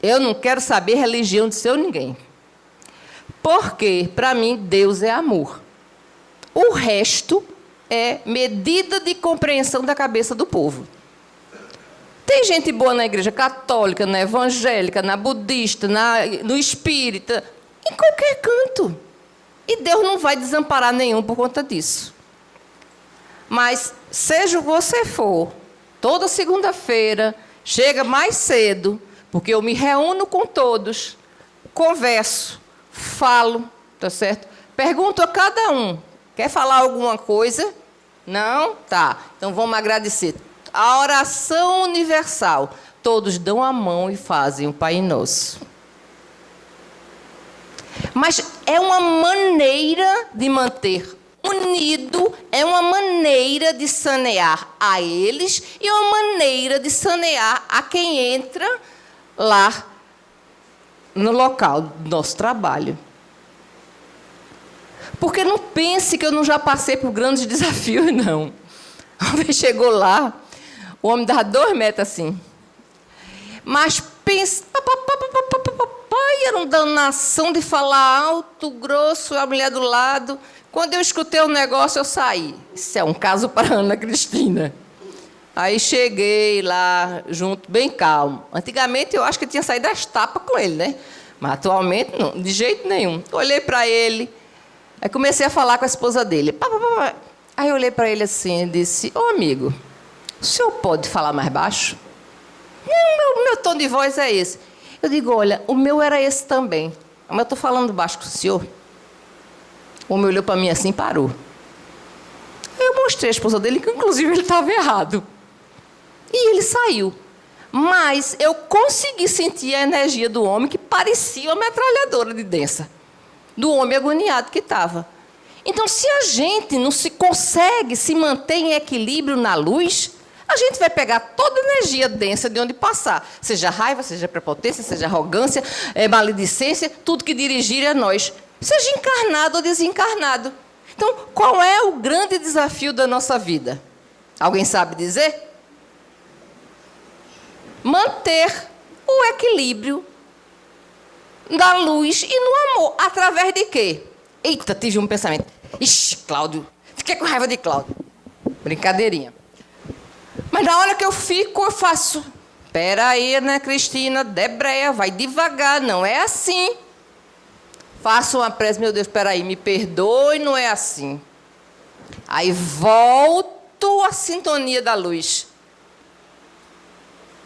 eu não quero saber religião de seu ninguém. Porque, para mim, Deus é amor. O resto é medida de compreensão da cabeça do povo. Tem gente boa na igreja católica, na evangélica, na budista, no espírita, em qualquer canto. E Deus não vai desamparar nenhum por conta disso. Mas, seja você for, toda segunda-feira, chega mais cedo, porque eu me reúno com todos, converso, falo, tá certo? Pergunto a cada um, quer falar alguma coisa? Não? Tá, então vamos agradecer. A oração universal, todos dão a mão e fazem o Pai Nosso. Mas é uma maneira de manter unido, é uma maneira de sanear a eles e uma maneira de sanear a quem entra lá no local do nosso trabalho. Porque não pense que eu não já passei por grandes desafios, não. Uma vez chegou lá, o homem dava 2 metros assim. Mas pensa, papai, era uma danação de falar alto, grosso, a mulher do lado. Quando eu escutei o negócio, eu saí. Isso é um caso para a Ana Cristina. Aí cheguei lá, junto, bem calmo. Antigamente, eu acho que eu tinha saído das tapas com ele, né? Mas atualmente, não, de jeito nenhum. Olhei para ele, aí comecei a falar com a esposa dele. Aí eu olhei para ele assim e disse, ô amigo, o senhor pode falar mais baixo? O meu tom de voz é esse. Eu digo, olha, o meu era esse também. Mas eu estou falando baixo com o senhor. O homem olhou para mim assim e parou. Eu mostrei a esposa dele que, inclusive, ele estava errado. E ele saiu. Mas eu consegui sentir a energia do homem que parecia uma metralhadora de densa. Do homem agoniado que estava. Então, se a gente não se consegue se manter em equilíbrio na luz, a gente vai pegar toda a energia densa de onde passar. Seja raiva, seja prepotência, seja arrogância, maledicência, tudo que dirigir a nós. Seja encarnado ou desencarnado. Então, qual é o grande desafio da nossa vida? Alguém sabe dizer? Manter o equilíbrio da luz e no amor. Através de quê? Eita, tive um pensamento. Ixi, Cláudio, fiquei com raiva de Cláudio. Brincadeirinha. Mas na hora que eu fico, eu faço. Espera aí, né, Cristina? Debreia, vai devagar, não é assim. Faço uma prece, meu Deus, espera aí, me perdoe, não é assim. Aí volto à sintonia da luz.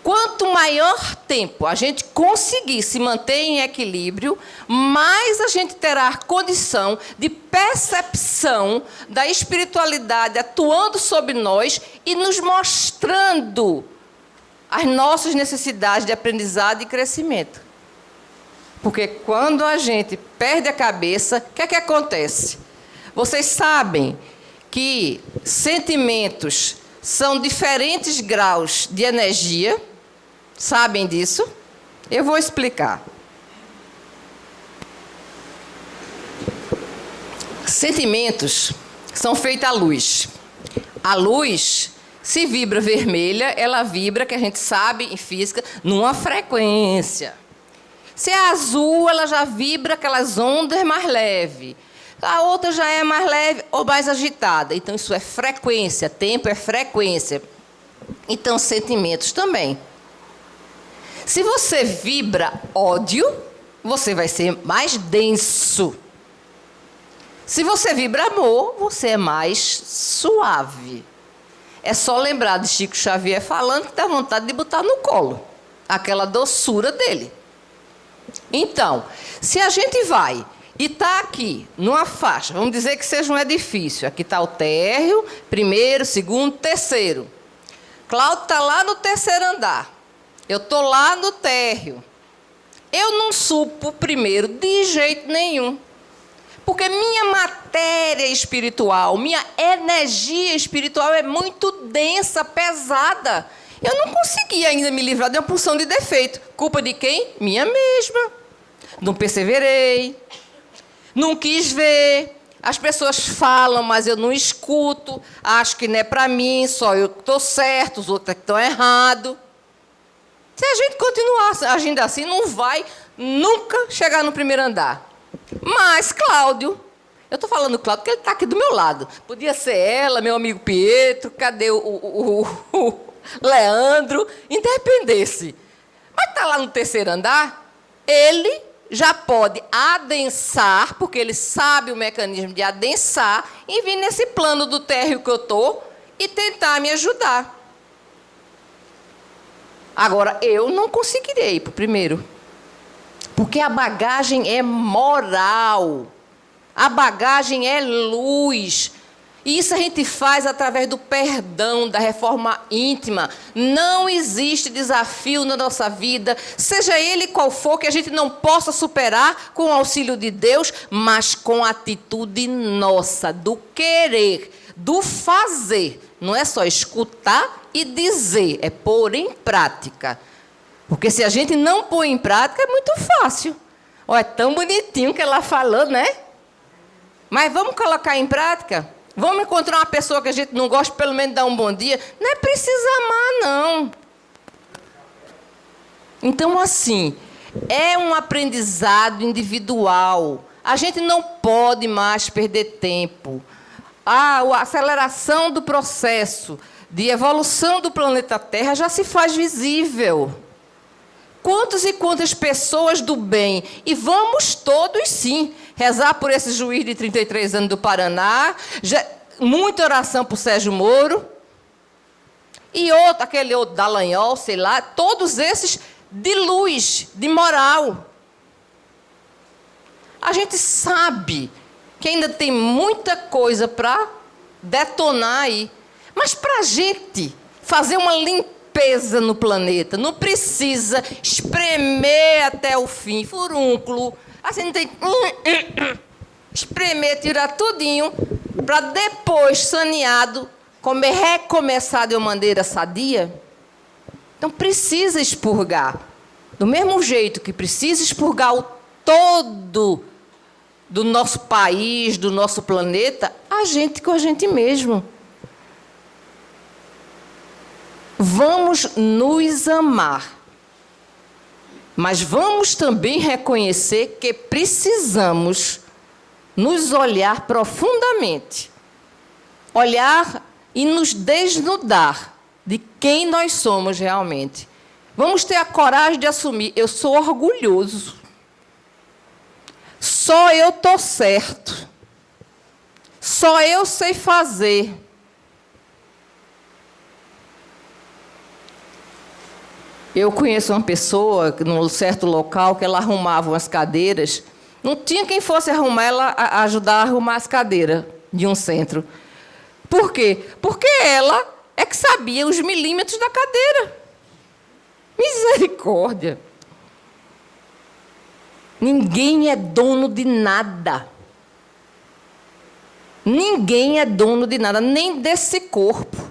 Quanto maior tempo a gente conseguir se manter em equilíbrio, mais a gente terá condição de percepção da espiritualidade atuando sobre nós e nos mostrando as nossas necessidades de aprendizado e crescimento. Porque quando a gente perde a cabeça, o que é que acontece? Vocês sabem que sentimentos são diferentes graus de energia. Sabem disso? Eu vou explicar. Sentimentos são feitos à luz. A luz, se vibra vermelha, ela vibra, que a gente sabe em física, numa frequência. Se é azul, ela já vibra aquelas ondas mais leves. A outra já é mais leve ou mais agitada. Então, isso é frequência. Tempo é frequência. Então, sentimentos também. Se você vibra ódio, você vai ser mais denso. Se você vibra amor, você é mais suave. É só lembrar de Chico Xavier falando que dá vontade de botar no colo. Aquela doçura dele. Então, se a gente vai e está aqui, numa faixa, vamos dizer que seja um edifício. Aqui está o térreo, primeiro, segundo, terceiro. Cláudio está lá no terceiro andar. Eu estou lá no térreo. Eu não subo para o primeiro de jeito nenhum. Porque minha matéria espiritual, minha energia espiritual é muito densa, pesada. Eu não consegui ainda me livrar de uma porção de defeito. Culpa de quem? Minha mesma. Não perseverei. Não quis ver. As pessoas falam, mas eu não escuto. Acho que não é para mim, só eu que estou certo, os outros é que estão errados. Se a gente continuar agindo assim, não vai nunca chegar no primeiro andar. Mas Cláudio, eu estou falando Cláudio porque ele está aqui do meu lado. Podia ser ela, meu amigo Pietro, cadê o Leandro, independesse. Mas está lá no terceiro andar, ele já pode adensar, porque ele sabe o mecanismo de adensar, e vir nesse plano do térreo que eu estou e tentar me ajudar. Agora, eu não conseguirei ir para o primeiro. Porque a bagagem é moral. A bagagem é luz. E isso a gente faz através do perdão, da reforma íntima. Não existe desafio na nossa vida, seja ele qual for, que a gente não possa superar com o auxílio de Deus, mas com a atitude nossa, do querer, do fazer. Não é só escutar e dizer, é pôr em prática. Porque se a gente não põe em prática, é muito fácil. Olha, é tão bonitinho que ela falou, né? Mas vamos colocar em prática? Vamos encontrar uma pessoa que a gente não gosta, pelo menos dar um bom dia? Não é preciso amar, não. Então, assim, é um aprendizado individual. A gente não pode mais perder tempo. A aceleração do processo de evolução do planeta Terra já se faz visível. Quantas e quantas pessoas do bem, e vamos todos sim, rezar por esse juiz de 33 anos do Paraná, muita oração por Sérgio Moro, e outro, aquele outro Dallagnol, sei lá, todos esses de luz, de moral. A gente sabe que ainda tem muita coisa para detonar aí, mas para a gente fazer uma limpeza no planeta, não precisa espremer até o fim, furúnculo, assim não tem... espremer, tirar tudinho, para depois, saneado, recomeçar de uma maneira sadia. Então, precisa expurgar. Do mesmo jeito que precisa expurgar o todo do nosso país, do nosso planeta, a gente com a gente mesmo. Vamos nos amar. Mas vamos também reconhecer que precisamos nos olhar profundamente olhar e nos desnudar de quem nós somos realmente. Vamos ter a coragem de assumir, eu sou orgulhoso. Só eu estou certo. Só eu sei fazer. Eu conheço uma pessoa, num certo local, que ela arrumava umas cadeiras. Não tinha quem fosse arrumar, ela ajudar a arrumar as cadeiras de um centro. Por quê? Porque ela é que sabia os milímetros da cadeira. Misericórdia. Ninguém é dono de nada. Ninguém é dono de nada, nem desse corpo.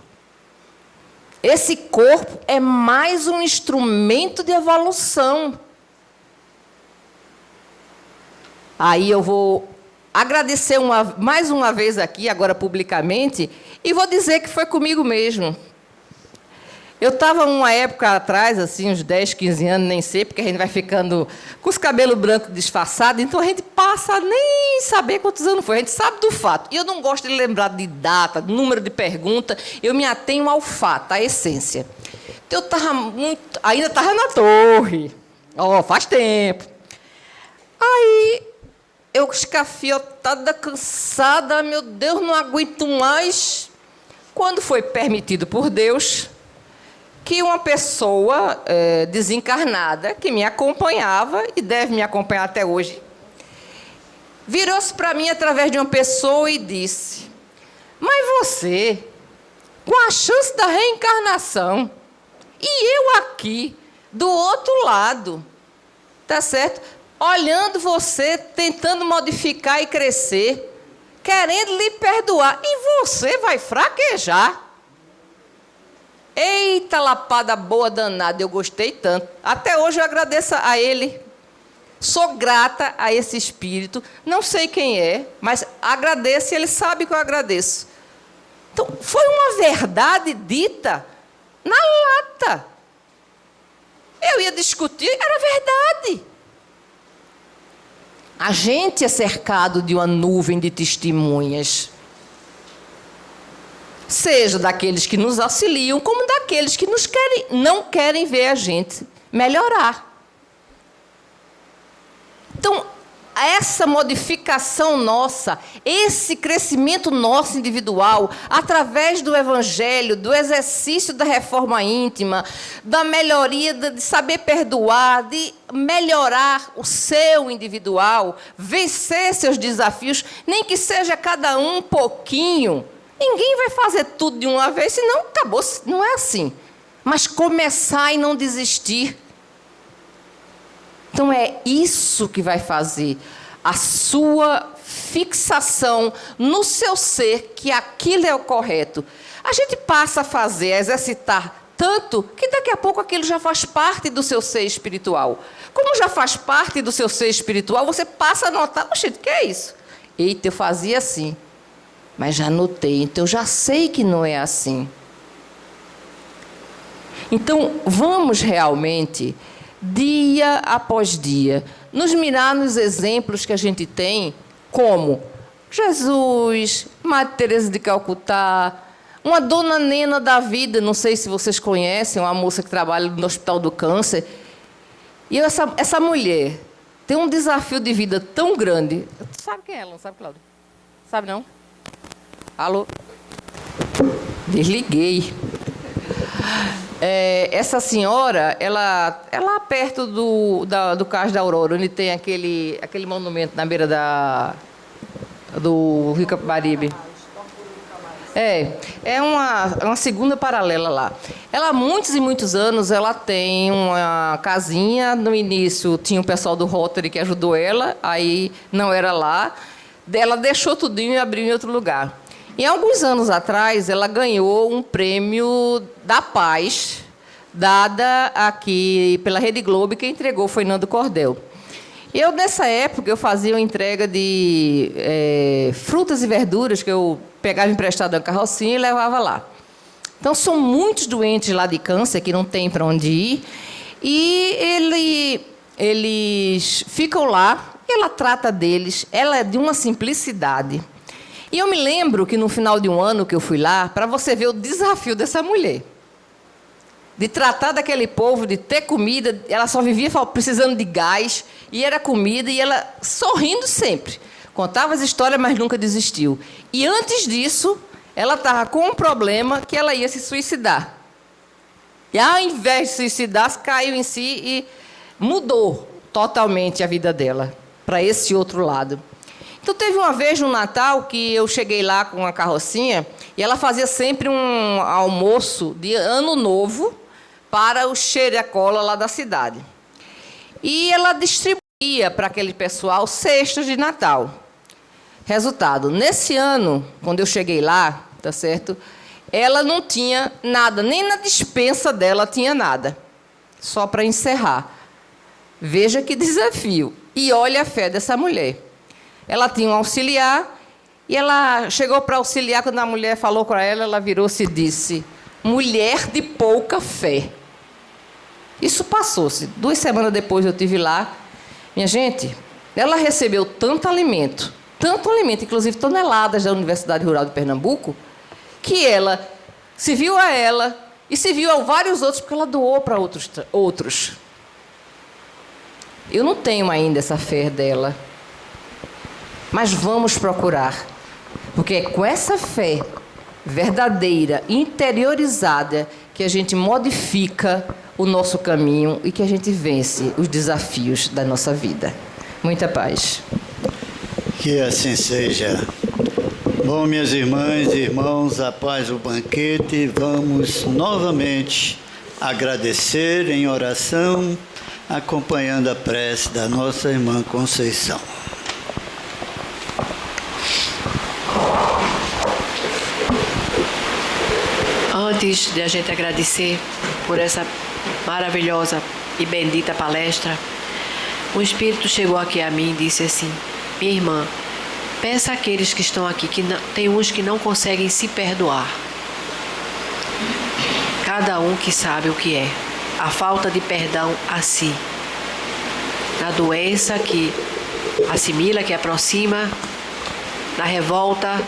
Esse corpo é mais um instrumento de evolução. Aí eu vou agradecer mais uma vez aqui, agora publicamente, e vou dizer que foi comigo mesmo. Eu estava uma época atrás, assim, uns 10, 15 anos, nem sei, porque a gente vai ficando com os cabelos brancos disfarçados, então a gente passa a nem saber quantos anos foi, a gente sabe do fato. E eu não gosto de lembrar de data, número de pergunta, eu me atenho ao fato, à essência. Então, eu estava ainda estava na torre, faz tempo. Aí, eu escafiotada, cansada, meu Deus, não aguento mais. Quando foi permitido por Deus que uma pessoa desencarnada, que me acompanhava, e deve me acompanhar até hoje, virou-se para mim através de uma pessoa e disse: mas você, com a chance da reencarnação, e eu aqui, do outro lado, tá certo? Olhando você, tentando modificar e crescer, querendo lhe perdoar, e você vai fraquejar. Eita, lapada boa danada, eu gostei tanto. Até hoje eu agradeço a ele. Sou grata a esse espírito. Não sei quem é, mas agradeço e ele sabe que eu agradeço. Então, foi uma verdade dita na lata. Eu ia discutir, era verdade. A gente é cercado de uma nuvem de testemunhas. Seja daqueles que nos auxiliam, como daqueles que não querem ver a gente melhorar. Então, essa modificação nossa, esse crescimento nosso individual, através do Evangelho, do exercício da reforma íntima, da melhoria, de saber perdoar, de melhorar o seu individual, vencer seus desafios, nem que seja cada um pouquinho. Ninguém vai fazer tudo de uma vez, senão acabou. Não é assim. Mas começar e não desistir. Então, é isso que vai fazer a sua fixação no seu ser, que aquilo é o correto. A gente passa a fazer, a exercitar tanto, que daqui a pouco aquilo já faz parte do seu ser espiritual. Como já faz parte do seu ser espiritual, você passa a notar: oxe, o que é isso? Eita, eu fazia assim. Mas já notei, então eu já sei que não é assim. Então, vamos realmente, dia após dia, nos mirar nos exemplos que a gente tem, como Jesus, Madre Teresa de Calcutá, uma Dona Nena da Vida, não sei se vocês conhecem, uma moça que trabalha no Hospital do Câncer. E essa mulher tem um desafio de vida tão grande. Sabe quem é ela, não sabe, Cláudia? Sabe não? Alô? Desliguei. Essa senhora, ela perto do Cais da Aurora, onde tem aquele monumento na beira do Rio Capibaribe. É uma segunda paralela lá. Ela, há muitos e muitos anos, ela tem uma casinha. No início tinha o pessoal do Rotary que ajudou ela, aí não era lá. Ela deixou tudinho e abriu em outro lugar. E alguns anos atrás, ela ganhou um prêmio da paz, dada aqui pela Rede Globo, e quem entregou foi Nando Cordel. Eu, nessa época, eu fazia uma entrega de frutas e verduras, que eu pegava emprestado na carrocinha e levava lá. Então, são muitos doentes lá de câncer que não tem para onde ir, e eles ficam lá, e ela trata deles. Ela é de uma simplicidade. E eu me lembro que no final de um ano que eu fui lá, para você ver o desafio dessa mulher, de tratar daquele povo, de ter comida, ela só vivia precisando de gás, e era comida, e ela sorrindo sempre. Contava as histórias, mas nunca desistiu. E antes disso, ela estava com um problema que ela ia se suicidar. E ao invés de se suicidar, caiu em si e mudou totalmente a vida dela para esse outro lado. Então, teve uma vez no Natal que eu cheguei lá com uma carrocinha e ela fazia sempre um almoço de Ano Novo para o xerecola lá da cidade. E ela distribuía para aquele pessoal cestas de Natal. Resultado, nesse ano, quando eu cheguei lá, tá certo? Ela não tinha nada, nem na despensa dela tinha nada. Só para encerrar. Veja que desafio. E olha a fé dessa mulher. Ela tinha um auxiliar, e ela chegou para auxiliar, quando a mulher falou para ela, ela virou-se e disse: mulher de pouca fé. Isso passou-se. 2 semanas depois eu estive lá. Minha gente, ela recebeu tanto alimento, inclusive toneladas da Universidade Rural de Pernambuco, que ela se viu a ela e se viu a vários outros, porque ela doou para outros. Eu não tenho ainda essa fé dela. Mas vamos procurar, porque é com essa fé verdadeira, interiorizada, que a gente modifica o nosso caminho e que a gente vence os desafios da nossa vida. Muita paz.
Que assim seja. Bom, minhas irmãs e irmãos, após o banquete, vamos novamente agradecer em oração, acompanhando a prece da nossa irmã Conceição.
Antes de a gente agradecer por essa maravilhosa e bendita palestra, o Espírito chegou aqui a mim e disse assim: minha irmã, peça àqueles que estão aqui, que não, tem uns que não conseguem se perdoar. Cada um que sabe o que é a falta de perdão a si, na doença que assimila, que aproxima, na revolta,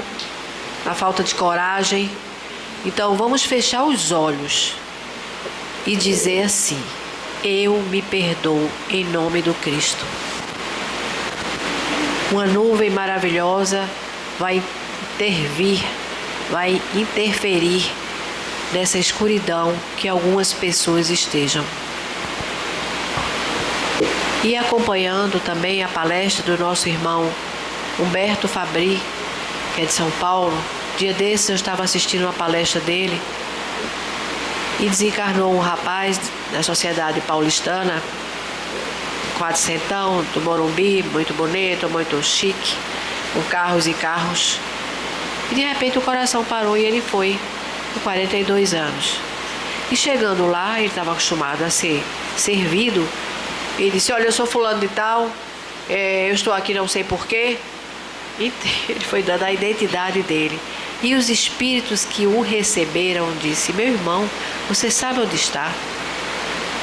na falta de coragem. Então, vamos fechar os olhos e dizer assim: eu me perdoo em nome do Cristo. Uma nuvem maravilhosa vai interferir nessa escuridão que algumas pessoas estejam. E acompanhando também a palestra do nosso irmão Humberto Fabri, que é de São Paulo. Dia desses eu estava assistindo uma palestra dele e desencarnou um rapaz da Sociedade Paulistana, quatrocentão, do Morumbi, muito bonito, muito chique, com carros e carros. E de repente o coração parou e ele foi, com 42 anos. E chegando lá, ele estava acostumado a ser servido. Ele disse: olha, eu sou fulano de tal, eu estou aqui não sei porquê. E ele foi dando a identidade dele. E os espíritos que o receberam disse: meu irmão, você sabe onde está?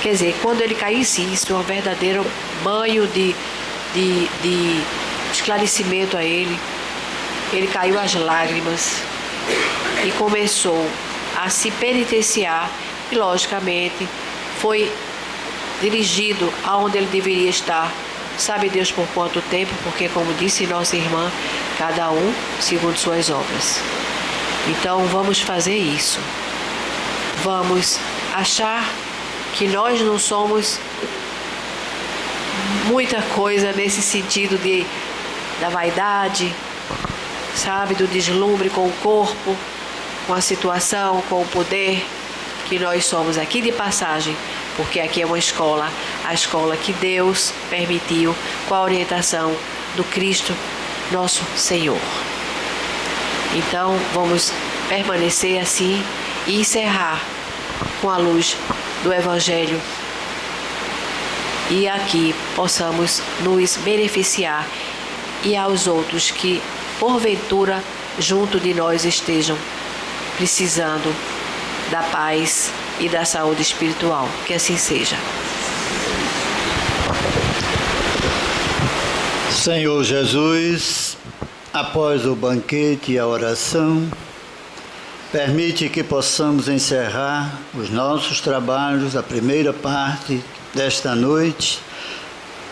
Quer dizer, quando ele caiu em si, isso é um verdadeiro banho de esclarecimento a ele. Ele caiu às lágrimas e começou a se penitenciar e, logicamente, foi dirigido aonde ele deveria estar. Sabe Deus por quanto tempo, porque, como disse nossa irmã, cada um segundo suas obras. Então, vamos fazer isso. Vamos achar que nós não somos muita coisa nesse sentido da vaidade, sabe, do deslumbre com o corpo, com a situação, com o poder, que nós somos aqui de passagem, porque aqui é uma escola, a escola que Deus permitiu com a orientação do Cristo, nosso Senhor. Então, vamos permanecer assim e encerrar com a luz do Evangelho. E aqui possamos nos beneficiar e aos outros que, porventura, junto de nós estejam precisando da paz e da saúde espiritual. Que assim seja.
Senhor Jesus, após o banquete e a oração, permite que possamos encerrar os nossos trabalhos, a primeira parte desta noite,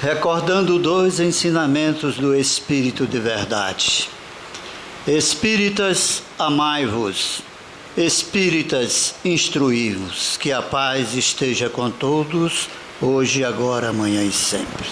recordando 2 ensinamentos do Espírito de verdade. Espíritas, amai-vos. Espíritas, instruí-vos. Que a paz esteja com todos, hoje, agora, amanhã e sempre.